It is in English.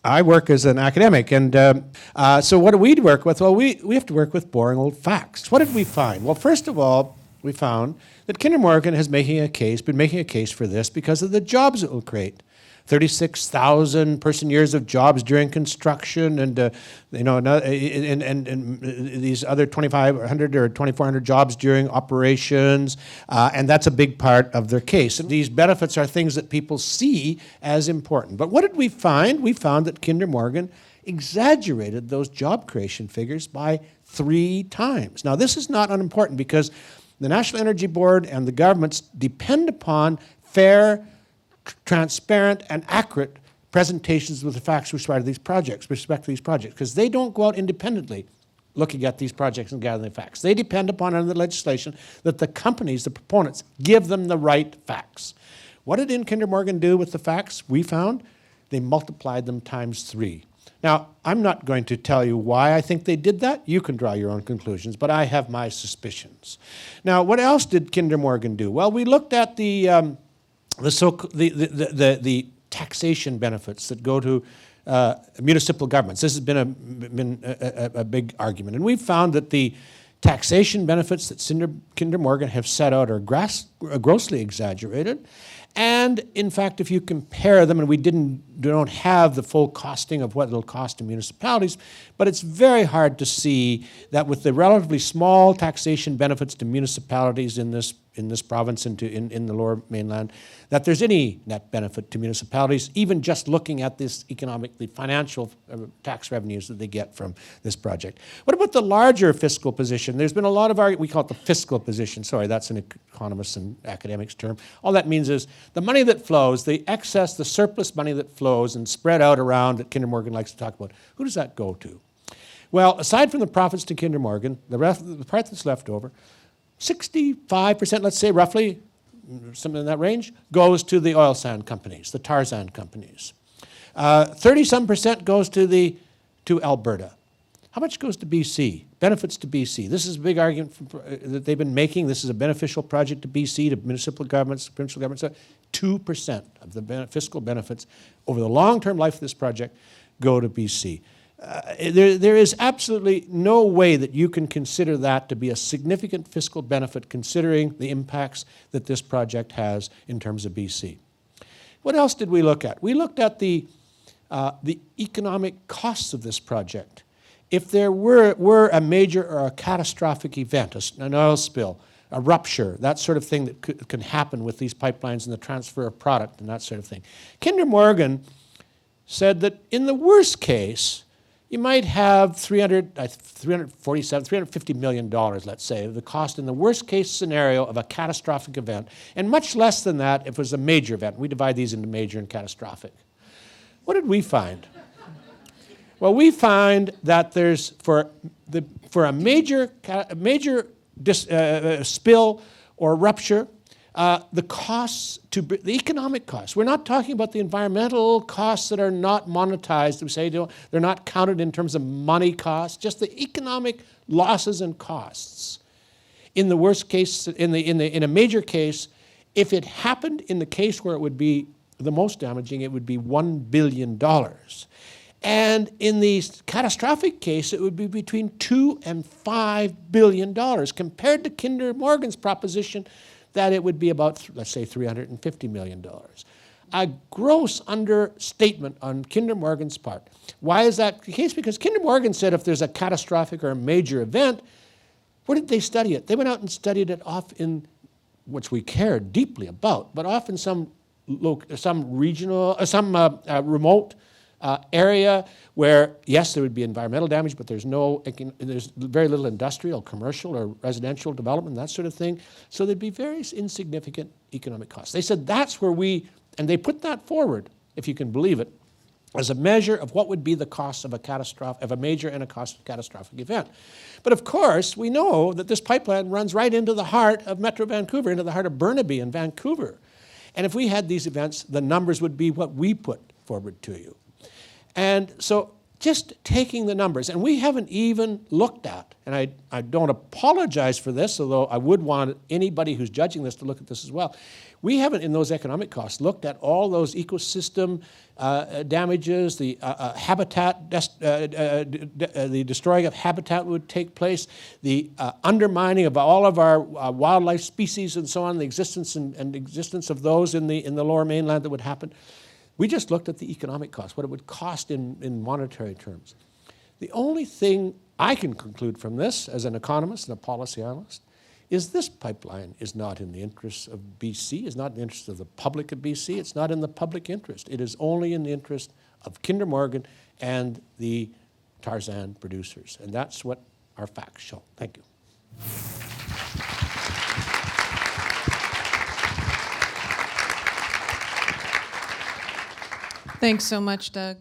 I work as an academic, and so what do we work with? Well, we have to work with boring old facts. What did we find? Well, first of all, we found that Kinder Morgan been making a case for this because of the jobs it will create. 36,000 person years of jobs during construction, and these other 2,500 or 2,400 jobs during operations, and that's a big part of their case. And these benefits are things that people see as important. But what did we find? We found that Kinder Morgan exaggerated those job creation figures by 3 times. Now, this is not unimportant because the National Energy Board and the governments depend upon fair, transparent, and accurate presentations with the facts with respect to these projects, because they don't go out independently looking at these projects and gathering the facts. They depend upon, under the legislation, that the companies, the proponents, give them the right facts. What did Kinder Morgan do with the facts? We found they multiplied them times 3. Now, I'm not going to tell you why I think they did that. You can draw your own conclusions, but I have my suspicions. Now, what else did Kinder Morgan do? Well, we looked at the taxation benefits that go to municipal governments. This has been a big argument. And we've found that the taxation benefits that Kinder Morgan have set out are grossly exaggerated. And in fact, if you compare them, and we don't have the full costing of what it'll cost to municipalities, but it's very hard to see that with the relatively small taxation benefits to municipalities in this province and in the Lower Mainland, that there's any net benefit to municipalities, even just looking at the financial tax revenues that they get from this project. What about the larger fiscal position? There's been a lot of argument. We call it the fiscal position. Sorry, that's an economist and academics term. All that means is the money that flows, the excess, the surplus money that flows and spread out around that Kinder Morgan likes to talk about. Who does that go to? Well, aside from the profits to Kinder Morgan, the part that's left over, 65%, let's say roughly, something in that range, goes to the oil sand companies, the tar sand companies. 30-some% goes to Alberta. How much goes to BC? Benefits to BC. This is a big argument that they've been making. This is a beneficial project to BC, to municipal governments, provincial governments. 2% of the fiscal benefits over the long-term life of this project go to BC. There is absolutely no way that you can consider that to be a significant fiscal benefit considering the impacts that this project has in terms of BC. What else did we look at? We looked at the economic costs of this project. If there were a major or a catastrophic event, an oil spill, a rupture, that sort of thing that can happen with these pipelines and the transfer of product and that sort of thing. Kinder Morgan said that in the worst case, you might have $350 million, let's say, the cost in the worst case scenario of a catastrophic event, and much less than that if it was a major event. We divide these into major and catastrophic. What did we find? Well, we find that there's, for a major spill or rupture, the costs, the economic costs. We're not talking about the environmental costs that are not monetized. We say they're not counted in terms of money costs, just the economic losses and costs. In the worst case, in a major case, if it happened in the case where it would be the most damaging, it would be $1 billion. And in the catastrophic case, it would be between $2 and $5 billion, compared to Kinder Morgan's proposition that it would be about, let's say, $350 million. A gross understatement on Kinder Morgan's part. Why is that the case? Because Kinder Morgan said if there's a catastrophic or a major event, where did they study it? They went out and studied it off in, which we care deeply about, but off in some regional, remote area where, yes, there would be environmental damage, but there's very little industrial, commercial, or residential development, that sort of thing. So there'd be very insignificant economic costs. They said that's where and they put that forward, if you can believe it, as a measure of what would be the cost of a major and a catastrophic event. But of course, we know that this pipeline runs right into the heart of Metro Vancouver, into the heart of Burnaby and Vancouver. And if we had these events, the numbers would be what we put forward to you. And so just taking the numbers, and we haven't even looked at, and I don't apologize for this, although I would want anybody who's judging this to look at this as well. We haven't, in those economic costs, looked at all those ecosystem damages, the habitat, the destroying of habitat would take place, the undermining of all of our wildlife species and so on, the existence and existence of those in the lower mainland that would happen. We just looked at the economic cost, what it would cost in monetary terms. The only thing I can conclude from this as an economist and a policy analyst is this pipeline is not in the interests of BC, is not in the interest of the public of BC, it's not in the public interest. It is only in the interest of Kinder Morgan and the Tarzan producers. And that's what our facts show. Thank you. Thanks so much, Doug.